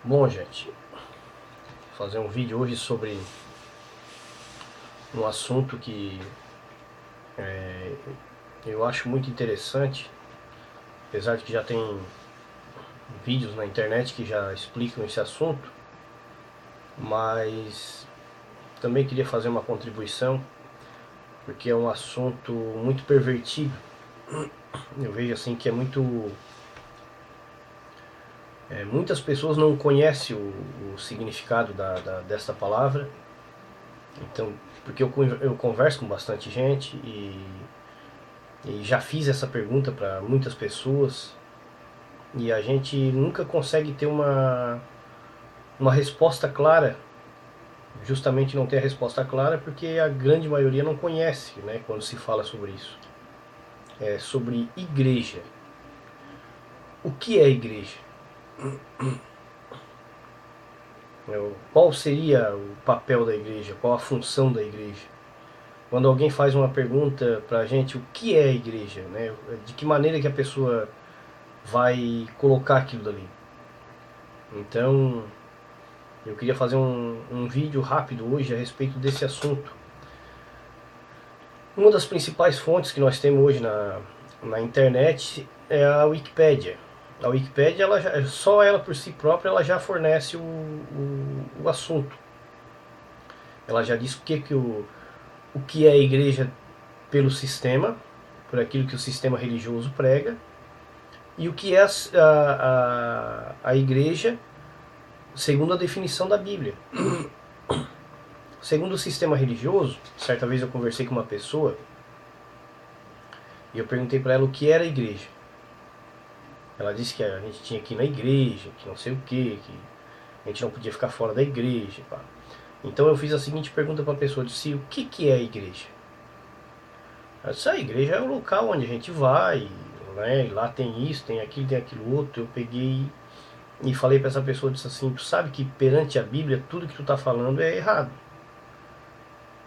Bom, gente, vou fazer um vídeo hoje sobre um assunto que eu acho muito interessante, apesar de que já tem vídeos na internet que já explicam esse assunto, mas também queria fazer uma contribuição, porque é um assunto muito pervertido. Eu vejo assim que muitas pessoas não conhecem o significado dessa palavra. Então, porque eu converso com bastante gente e já fiz essa pergunta para muitas pessoas e a gente nunca consegue ter uma resposta clara. Justamente não ter a resposta clara porque a grande maioria não conhece, né, quando se fala sobre isso. É sobre igreja. O que é igreja? Qual seria o papel da igreja? Qual a função da igreja? Quando alguém faz uma pergunta para a gente, o que é a igreja? Né? De que maneira que a pessoa vai colocar aquilo dali? Então, eu queria fazer um vídeo rápido hoje a respeito desse assunto. Uma das principais fontes que nós temos hoje na internet é a Wikipédia. A Wikipédia, só ela por si própria, ela já fornece o assunto. Ela já diz o que é a igreja pelo sistema, por aquilo que o sistema religioso prega, e o que é a igreja segundo a definição da Bíblia. Segundo o sistema religioso, certa vez eu conversei com uma pessoa e eu perguntei para ela o que era a igreja. Ela disse que a gente tinha que ir na igreja, que não sei o que a gente não podia ficar fora da igreja. Pá. Então eu fiz a seguinte pergunta para a pessoa, disse, o que é a igreja? Ela disse, a igreja é o local onde a gente vai, né? E lá tem isso, tem aquilo outro. Eu peguei e falei para essa pessoa, disse assim, tu sabe que perante a Bíblia tudo que tu está falando é errado.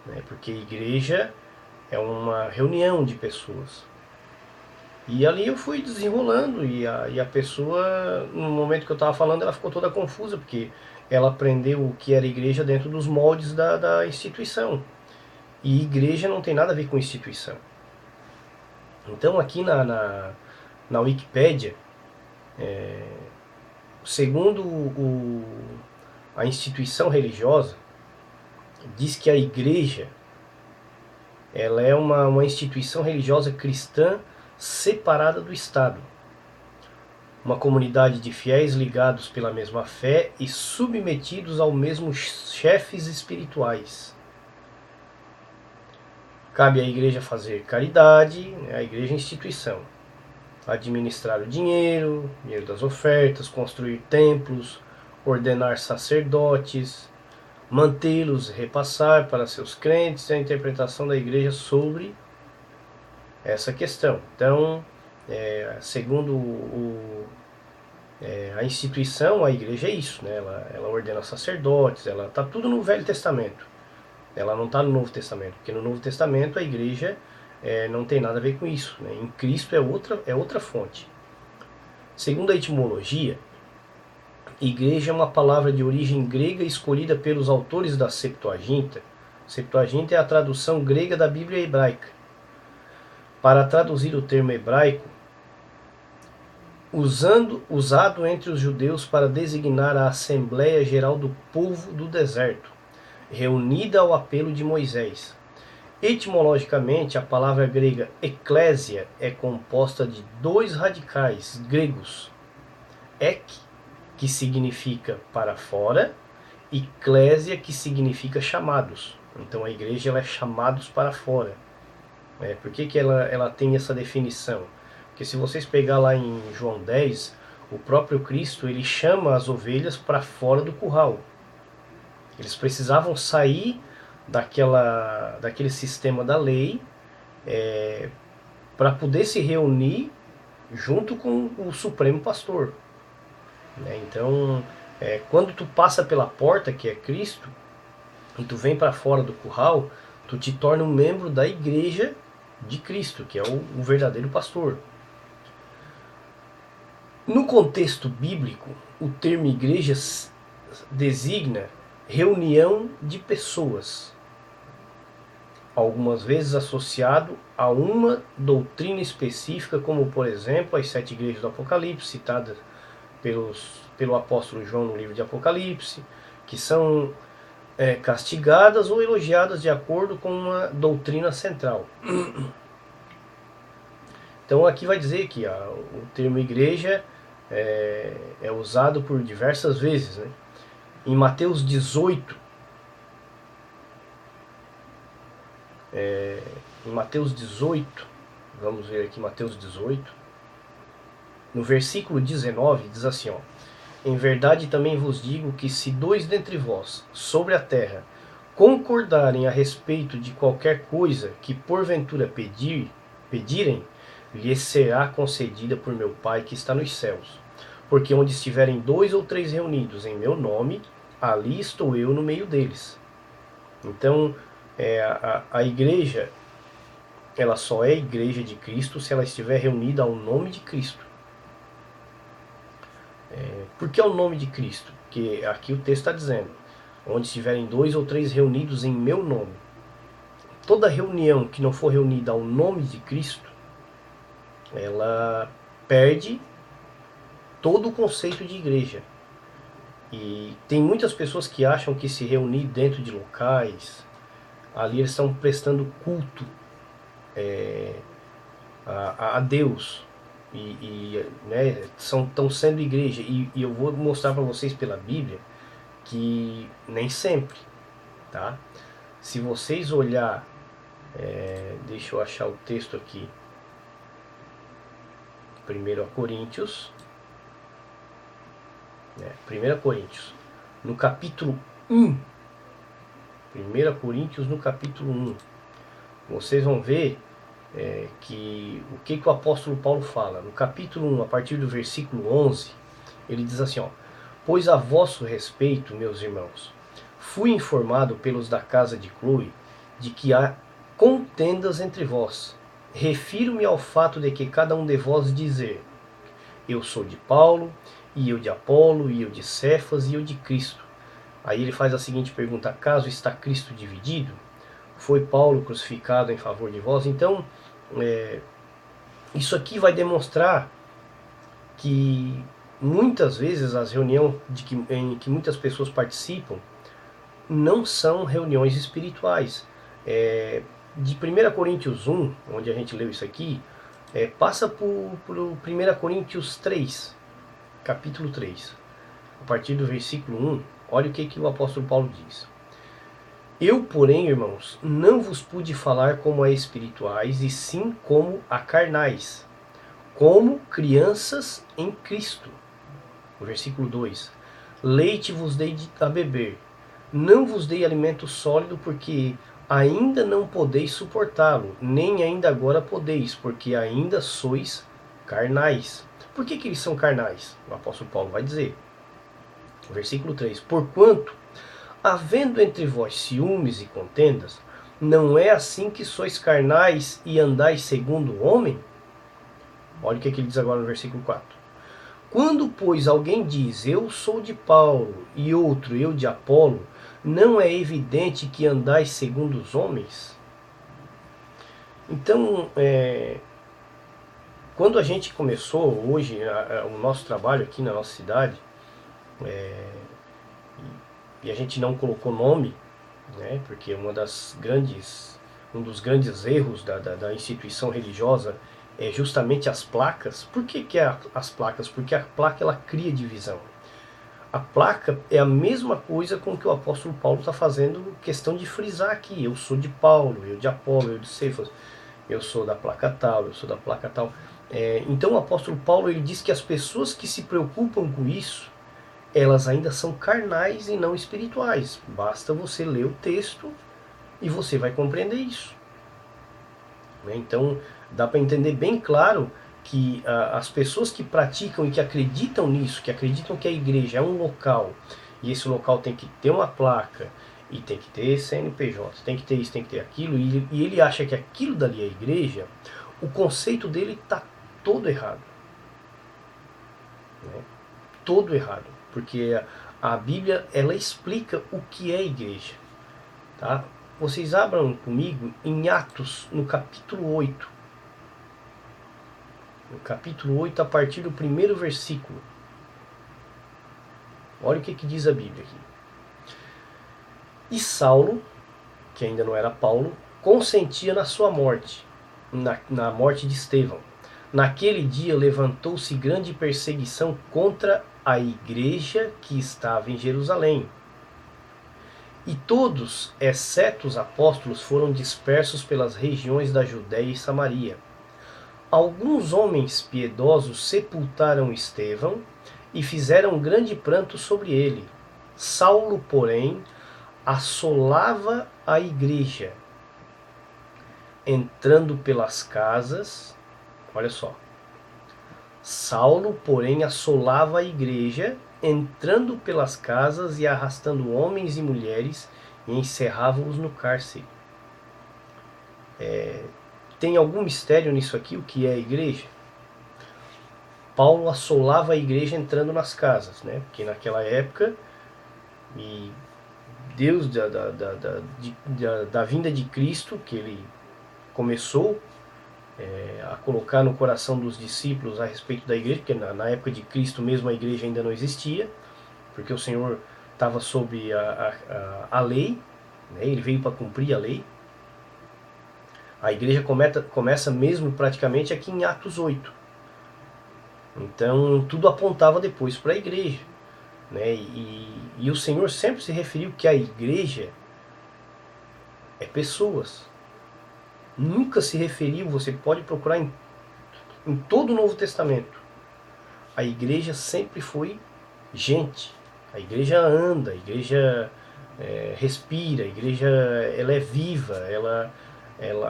Né? Porque igreja é uma reunião de pessoas. E ali eu fui desenrolando e a pessoa, no momento que eu estava falando, ela ficou toda confusa, porque ela aprendeu o que era igreja dentro dos moldes da instituição. E igreja não tem nada a ver com instituição. Então aqui na Wikipédia, segundo a instituição religiosa, diz que a igreja ela é uma instituição religiosa cristã separada do Estado. Uma comunidade de fiéis ligados pela mesma fé e submetidos aos mesmos chefes espirituais. Cabe à igreja fazer caridade, a igreja é instituição. Administrar o dinheiro das ofertas, construir templos, ordenar sacerdotes, mantê-los, repassar para seus crentes a interpretação da igreja sobre essa questão. Então, segundo a instituição, a igreja é isso, né? Ela ordena sacerdotes, ela está tudo no Velho Testamento. Ela não está no Novo Testamento, porque no Novo Testamento a igreja não tem nada a ver com isso. Né? Em Cristo é outra fonte. Segundo a etimologia, igreja é uma palavra de origem grega escolhida pelos autores da Septuaginta. Septuaginta é a tradução grega da Bíblia hebraica. Para traduzir o termo hebraico, usado entre os judeus para designar a Assembleia Geral do Povo do Deserto, reunida ao apelo de Moisés. Etimologicamente, a palavra grega eclésia é composta de dois radicais gregos, ek, que significa para fora, e clésia, que significa chamados. Então a igreja ela é chamados para fora. Por que ela tem essa definição? Porque se vocês pegar lá em João 10, o próprio Cristo ele chama as ovelhas para fora do curral. Eles precisavam sair daquele sistema da lei para poder se reunir junto com o Supremo Pastor. Então, quando tu passa pela porta, que é Cristo, e tu vem para fora do curral, tu te torna um membro da igreja de Cristo, que é o verdadeiro pastor. No contexto bíblico, o termo igreja designa reunião de pessoas, algumas vezes associado a uma doutrina específica, como por exemplo as 7 igrejas do Apocalipse, citadas pelo apóstolo João no livro de Apocalipse, que são castigadas ou elogiadas de acordo com uma doutrina central. Então aqui vai dizer que o termo igreja é usado por diversas vezes, né? Em Mateus 18, vamos ver aqui Mateus 18, no versículo 19, diz assim, ó: em verdade também vos digo que se 2 dentre vós, sobre a terra, concordarem a respeito de qualquer coisa que porventura pedirem, lhes será concedida por meu Pai que está nos céus. Porque onde estiverem 2 ou 3 reunidos em meu nome, ali estou eu no meio deles. Então, a igreja, ela só é igreja de Cristo se ela estiver reunida ao nome de Cristo. Por que ao nome de Cristo? Porque aqui o texto está dizendo, onde estiverem 2 ou 3 reunidos em meu nome. Toda reunião que não for reunida ao nome de Cristo, ela perde todo o conceito de igreja. E tem muitas pessoas que acham que se reunir dentro de locais, ali eles estão prestando culto a Deus. Né, estão sendo igreja. E eu vou mostrar para vocês pela Bíblia que nem sempre. Tá? Se vocês olhar, deixa eu achar o texto aqui, 1 Coríntios, 1 Coríntios, no capítulo 1, 1 Coríntios no capítulo 1, vocês vão ver que o que o apóstolo Paulo fala. No capítulo 1, a partir do versículo 11, ele diz assim, ó: pois a vosso respeito, meus irmãos, fui informado pelos da casa de Cloe de que há contendas entre vós. Refiro-me ao fato de que cada um de vós dizer, eu sou de Paulo, e eu de Apolo, e eu de Cefas, e eu de Cristo. Aí ele faz a seguinte pergunta: acaso está Cristo dividido? Foi Paulo crucificado em favor de vós? Então, isso aqui vai demonstrar que muitas vezes as reuniões em que muitas pessoas participam não são reuniões espirituais. De 1 Coríntios 1, onde a gente leu isso aqui, passa por 1 Coríntios 3, capítulo 3, a partir do versículo 1, olha o que o apóstolo Paulo diz. Eu, porém, irmãos, não vos pude falar como a espirituais, e sim como a carnais, como crianças em Cristo. O versículo 2. Leite vos dei a beber, não vos dei alimento sólido, porque ainda não podeis suportá-lo, nem ainda agora podeis, porque ainda sois carnais. Por que eles são carnais? O apóstolo Paulo vai dizer. Versículo 3. Porquanto, havendo entre vós ciúmes e contendas, não é assim que sois carnais e andais segundo o homem? Olha o que ele diz agora no versículo 4. Quando, pois, alguém diz, eu sou de Paulo, e outro, eu de Apolo, não é evidente que andais segundo os homens? Então, quando a gente começou hoje o nosso trabalho aqui na nossa cidade, e a gente não colocou nome, né, porque um dos grandes erros da instituição religiosa é justamente as placas. Por que as placas? Porque a placa ela cria divisão. A placa é a mesma coisa com que o apóstolo Paulo está fazendo questão de frisar aqui. Eu sou de Paulo, eu de Apolo, eu de Cefas, eu sou da placa tal, eu sou da placa tal. Então o apóstolo Paulo ele diz que as pessoas que se preocupam com isso, elas ainda são carnais e não espirituais. Basta você ler o texto e você vai compreender isso. Então dá para entender bem claro que as pessoas que praticam e que acreditam nisso, que acreditam que a igreja é um local, e esse local tem que ter uma placa, e tem que ter CNPJ, tem que ter isso, tem que ter aquilo, e ele acha que aquilo dali é a igreja, o conceito dele está todo errado. né? Todo errado, porque a Bíblia, ela explica o que é igreja, tá? Vocês abram comigo em Atos, no capítulo 8. No capítulo 8, a partir do primeiro versículo. Olha o que diz a Bíblia aqui. E Saulo, que ainda não era Paulo, consentia na sua morte, na morte de Estevão. Naquele dia levantou-se grande perseguição contra a igreja que estava em Jerusalém. E todos, exceto os apóstolos, foram dispersos pelas regiões da Judéia e Samaria. Alguns homens piedosos sepultaram Estevão e fizeram grande pranto sobre ele. Saulo, porém, assolava a igreja, entrando pelas casas. Olha só. Saulo, porém, assolava a igreja, entrando pelas casas e arrastando homens e mulheres, e encerrava-os no cárcere. Tem algum mistério nisso aqui, o que é a igreja? Paulo assolava a igreja entrando nas casas, né? Porque naquela época, e Deus da vinda de Cristo, que ele começou a colocar no coração dos discípulos a respeito da igreja, porque na época de Cristo mesmo a igreja ainda não existia, porque o Senhor estava sob a lei, né? Ele veio para cumprir a lei. A igreja começa mesmo praticamente aqui em Atos 8. Então tudo apontava depois para a igreja, né? E o Senhor sempre se referiu que a igreja é pessoas. Nunca se referiu, você pode procurar em todo o Novo Testamento. A igreja sempre foi gente. A igreja anda, a igreja respira, a igreja ela é viva,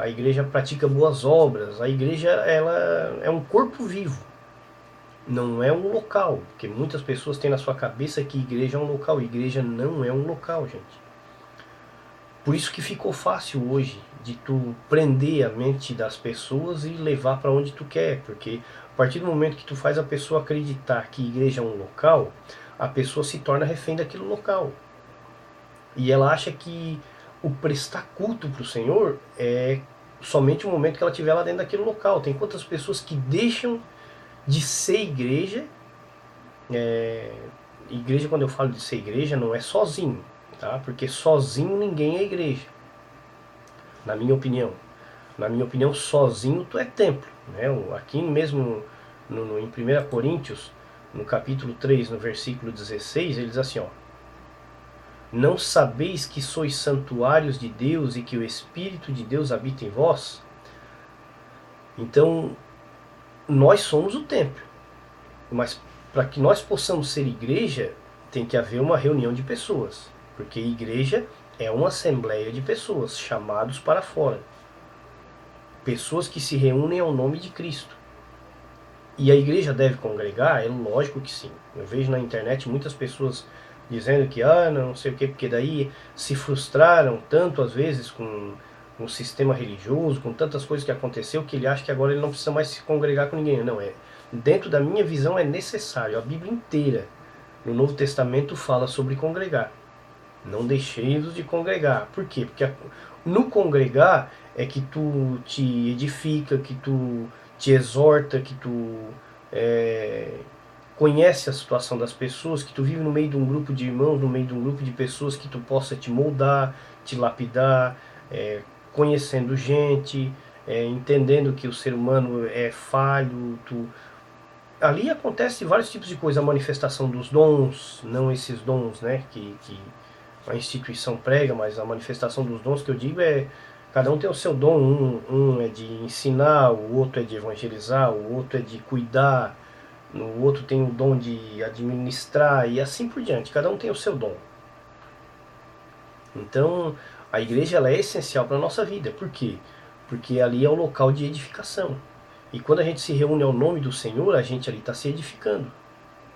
a igreja pratica boas obras, a igreja ela é um corpo vivo. Não é um local, porque muitas pessoas têm na sua cabeça que igreja é um local. Igreja não é um local, gente. Por isso que ficou fácil hoje de tu prender a mente das pessoas e levar para onde tu quer, porque a partir do momento que tu faz a pessoa acreditar que igreja é um local, a pessoa se torna refém daquele local. E ela acha que o prestar culto para o Senhor é somente o momento que ela estiver lá dentro daquele local. Tem quantas pessoas que deixam de ser igreja. Igreja, quando eu falo de ser igreja, não é sozinho, tá? Porque sozinho ninguém é igreja, na minha opinião. Na minha opinião, sozinho tu é templo, né? Aqui mesmo em 1 Coríntios, no capítulo 3, no versículo 16, ele diz assim, ó: não sabeis que sois santuários de Deus e que o Espírito de Deus habita em vós? Então, nós somos o templo, mas para que nós possamos ser igreja, tem que haver uma reunião de pessoas, porque igreja é uma assembleia de pessoas chamados para fora, pessoas que se reúnem ao nome de Cristo. E a igreja deve congregar? É lógico que sim. Eu vejo na internet muitas pessoas dizendo que não sei o que, porque daí se frustraram tanto às vezes com um sistema religioso, com tantas coisas que aconteceu, que ele acha que agora ele não precisa mais se congregar com ninguém. Não, dentro da minha visão é necessário. A Bíblia inteira no Novo Testamento fala sobre congregar. Não deixeis de congregar. Por quê? Porque no congregar é que tu te edifica, que tu te exorta, que tu conhece a situação das pessoas, que tu vive no meio de um grupo de irmãos, no meio de um grupo de pessoas que tu possa te moldar, te lapidar, conhecendo gente, entendendo que o ser humano é falho. Ali acontece vários tipos de coisas, a manifestação dos dons, não esses dons, né, que a instituição prega, mas a manifestação dos dons que eu digo cada um tem o seu dom. Um é de ensinar, o outro é de evangelizar, o outro é de cuidar, o outro tem o dom de administrar e assim por diante. Cada um tem o seu dom. Então, a igreja ela é essencial para a nossa vida. Por quê? Porque ali é o local de edificação. E quando a gente se reúne ao nome do Senhor, a gente ali está se edificando.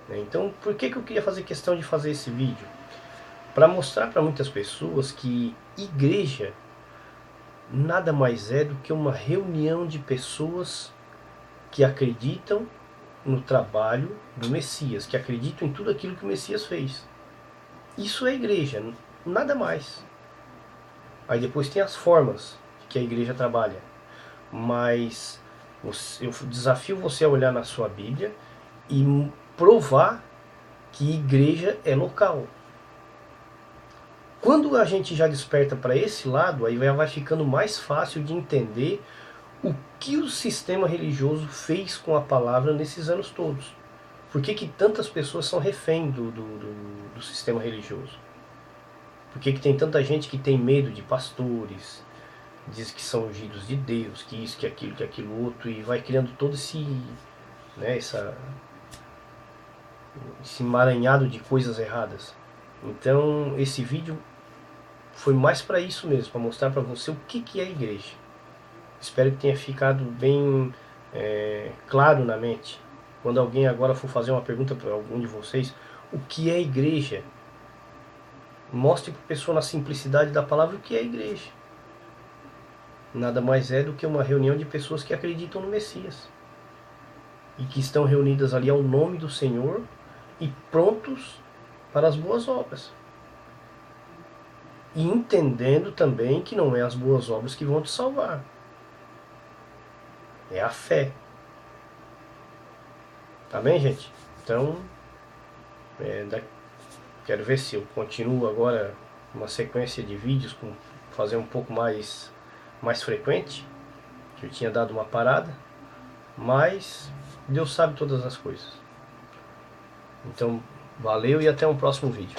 Então, por que eu queria fazer questão de fazer esse vídeo? Para mostrar para muitas pessoas que igreja nada mais é do que uma reunião de pessoas que acreditam no trabalho do Messias, que acreditam em tudo aquilo que o Messias fez. Isso é igreja, nada mais. Aí depois tem as formas que a igreja trabalha. Mas eu desafio você a olhar na sua Bíblia e provar que igreja é local. Quando a gente já desperta para esse lado, aí vai ficando mais fácil de entender o que o sistema religioso fez com a palavra nesses anos todos. Por que tantas pessoas são refém do sistema religioso? Por que tem tanta gente que tem medo de pastores, diz que são ungidos de Deus, que isso, que aquilo outro, e vai criando todo esse emaranhado de coisas erradas. Então esse vídeo foi mais para isso mesmo, para mostrar para você o que é a igreja. Espero que tenha ficado bem claro na mente. Quando alguém agora for fazer uma pergunta para algum de vocês, o que é a igreja? Mostre para a pessoa na simplicidade da palavra o que é a igreja. Nada mais é do que uma reunião de pessoas que acreditam no Messias. E que estão reunidas ali ao nome do Senhor e prontos para as boas obras. E entendendo também que não é as boas obras que vão te salvar. É a fé. Tá bem, gente? Então, quero ver se eu continuo agora uma sequência de vídeos, fazer um pouco mais frequente, que eu tinha dado uma parada, mas Deus sabe todas as coisas. Então, valeu e até um próximo vídeo.